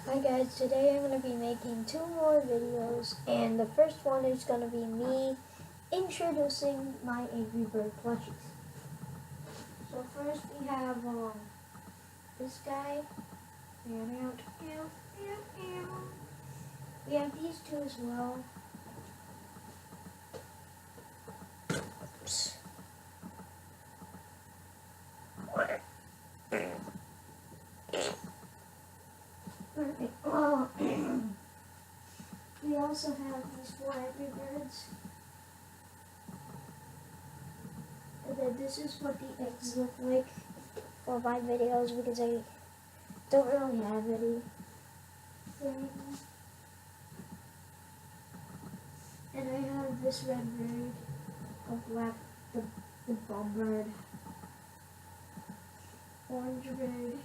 Hi guys, today I'm going to be making 2 more videos, and the first one is going to be me introducing my Angry Bird plushies. So first we have this guy. We have these two as well. Oops. We also have these 4 Angry Birds. And then this is what the eggs look like for my videos because I don't really have any things. And I have this red bird, a black, the bomb bird, orange bird,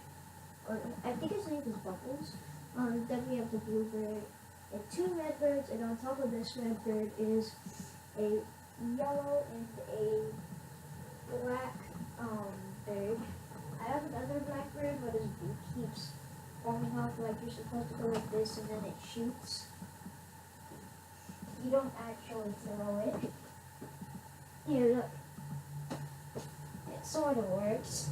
or I think his name is Bubbles. Then we have the blue bird, and 2 red birds, and on top of this red bird is a yellow and a black bird. I have another black bird, but his beak keeps falling off. Like you're supposed to go like this, and then it shoots. You don't actually throw it. Here, look. It sort of works.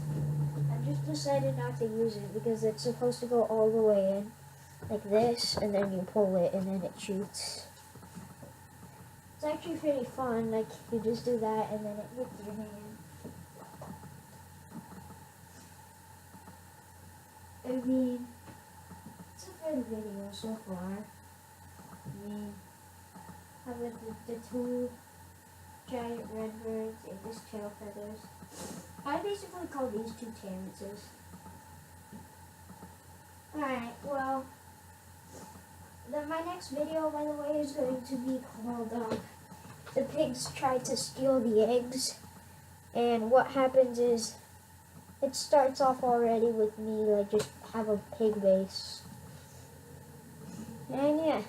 I just decided not to use it because it's supposed to go all the way in, like this, and then you pull it, and then it shoots. It's actually pretty fun. Like you just do that, and then it hits your hand. I mean, it's a good video so far. I mean, having the 2 giant red birds and this tail feathers. I basically call these 2 Terrances. Alright, well, then my next video, by the way, is going to be called The Pigs Tried to Steal the Eggs. And what happens is, it starts off already with me, like, just have a pig base. And yeah,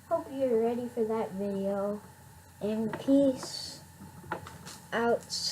hope you're ready for that video. And peace out.